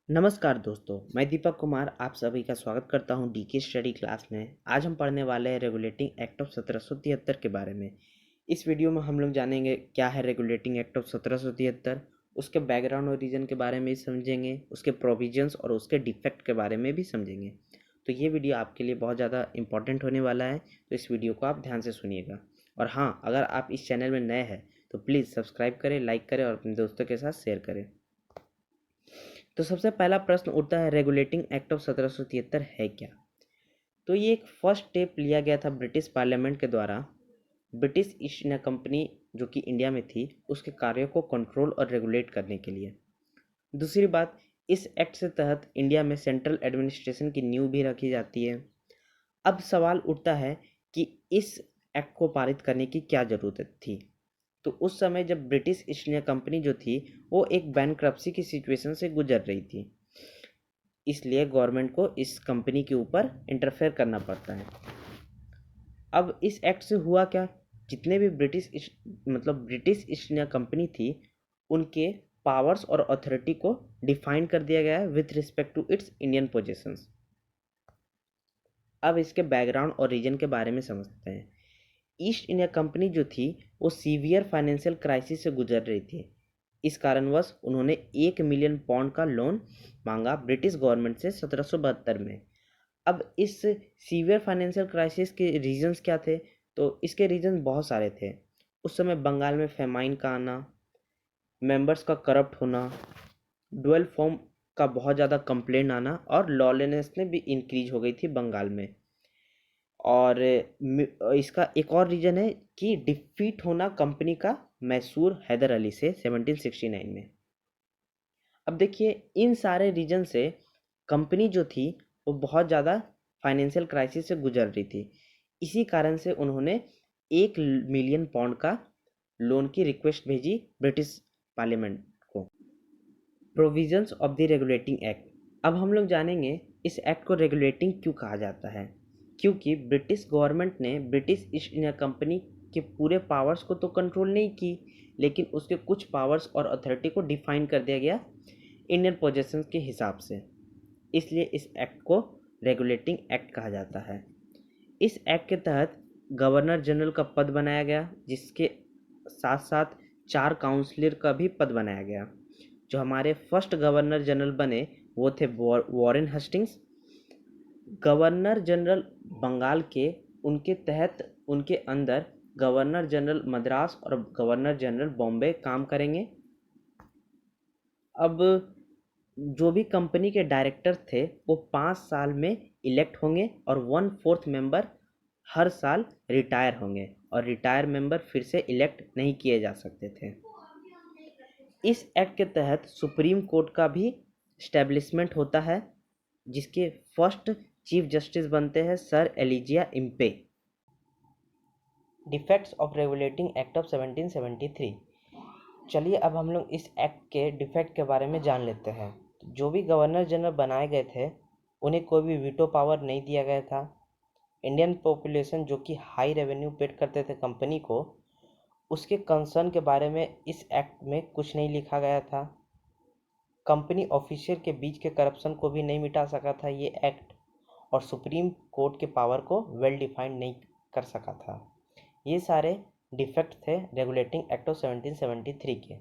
नमस्कार दोस्तों, मैं दीपक कुमार आप सभी का स्वागत करता हूं डीके स्टडी क्लास में। आज हम पढ़ने वाले हैं रेगुलेटिंग एक्ट ऑफ 1773 के बारे में। इस वीडियो में हम लोग जानेंगे क्या है रेगुलेटिंग एक्ट ऑफ 1773, उसके बैकग्राउंड और रीजन के बारे में भी समझेंगे, उसके प्रोविजंस और उसके डिफेक्ट के बारे में भी समझेंगे। तो ये वीडियो आपके लिए बहुत ज़्यादा इंपॉर्टेंट होने वाला है, तो इस वीडियो को आप ध्यान से सुनिएगा। और हाँ, अगर आप इस चैनल में नए हैं तो प्लीज़ सब्सक्राइब करें, लाइक करें और अपने दोस्तों के साथ शेयर करें। तो सबसे पहला प्रश्न उठता है, रेगुलेटिंग एक्ट ऑफ 1773 है क्या? तो ये एक फर्स्ट स्टेप लिया गया था ब्रिटिश पार्लियामेंट के द्वारा ब्रिटिश ईस्ट इंडिया कंपनी जो कि इंडिया में थी उसके कार्यों को कंट्रोल और रेगुलेट करने के लिए। दूसरी बात, इस एक्ट से तहत इंडिया में सेंट्रल एडमिनिस्ट्रेशन की नींव भी रखी जाती है। अब सवाल उठता है कि इस एक्ट को पारित करने की क्या ज़रूरत थी। तो उस समय जब ब्रिटिश ईस्ट इंडिया कंपनी जो थी वो एक बैंक्रप्सी की सिचुएशन से गुजर रही थी, इसलिए गवर्नमेंट को इस कंपनी के ऊपर इंटरफेयर करना पड़ता है। अब इस एक्ट से हुआ क्या, जितने भी ब्रिटिश ईस्ट इंडिया कंपनी थी उनके पावर्स और अथॉरिटी को डिफाइन कर दिया गया है with respect to its Indian possessions. अब इसके बैकग्राउंड और रीजन के बारे में समझते हैं। ईस्ट इंडिया कंपनी जो थी वो सीवियर फाइनेंशियल क्राइसिस से गुजर रही थी। इस कारणवश उन्होंने 1 मिलियन पाउंड का लोन मांगा ब्रिटिश गवर्नमेंट से 1772 में। अब इस सीवियर फाइनेंशियल क्राइसिस के रीजंस क्या थे? तो इसके रीजन बहुत सारे थे। उस समय बंगाल में फेमाइन का आना, मेंबर्स का करप्ट होना, डुअल फॉर्म का बहुत ज़्यादा कंप्लेंट आना और लॉलेनेस ने भी इंक्रीज हो गई थी बंगाल में। और इसका एक और रीज़न है कि डिफीट होना कंपनी का मैसूर हैदर अली से 1769 में। अब देखिए, इन सारे रीजन से कंपनी जो थी वो बहुत ज़्यादा फाइनेंशियल क्राइसिस से गुजर रही थी। इसी कारण से उन्होंने 1 मिलियन पाउंड का लोन की रिक्वेस्ट भेजी ब्रिटिश पार्लियामेंट को। Provisions of the regulating act. अब हम लोग जानेंगे इस एक्ट को रेगुलेटिंग क्यों कहा जाता है। क्योंकि ब्रिटिश गवर्नमेंट ने ब्रिटिश ईस्ट इंडिया कंपनी के पूरे पावर्स को तो कंट्रोल नहीं की, लेकिन उसके कुछ पावर्स और अथॉरिटी को डिफाइन कर दिया गया इंडियन पोजेशंस के हिसाब से। इसलिए इस एक्ट को रेगुलेटिंग एक्ट कहा जाता है। इस एक्ट के तहत गवर्नर जनरल का पद बनाया गया, जिसके साथ साथ 4 काउंसलर का भी पद बनाया गया। जो हमारे फर्स्ट गवर्नर जनरल बने वो थे वॉरेन हस्टिंग्स। गवर्नर जनरल बंगाल के, उनके तहत उनके अंदर गवर्नर जनरल मद्रास और गवर्नर जनरल बॉम्बे काम करेंगे। अब जो भी कंपनी के डायरेक्टर थे वो 5 साल में इलेक्ट होंगे और 1/4 मेंबर हर साल रिटायर होंगे और रिटायर मेंबर फिर से इलेक्ट नहीं किए जा सकते थे। इस एक्ट के तहत सुप्रीम कोर्ट का भी स्टैब्लिशमेंट होता है, जिसके फर्स्ट चीफ जस्टिस बनते हैं sir Elijah Impey. Defects of regulating act of 1773। चलिए अब हम लोग इस एक्ट के डिफेक्ट के बारे में जान लेते हैं। जो भी गवर्नर जनरल बनाए गए थे उन्हें कोई भी वीटो पावर नहीं दिया गया था। इंडियन पॉपुलेशन जो कि हाई रेवेन्यू पेड करते थे कंपनी को, उसके कंसर्न के बारे में इस एक्ट में कुछ नहीं लिखा गया था। कंपनी ऑफिशियल के बीच के करप्शन को भी नहीं मिटा सका था ये एक्ट, और सुप्रीम कोर्ट के पावर को वेल डिफाइंड नहीं कर सका था। ये सारे डिफेक्ट थे रेगुलेटिंग एक्ट ऑफ 1773 के।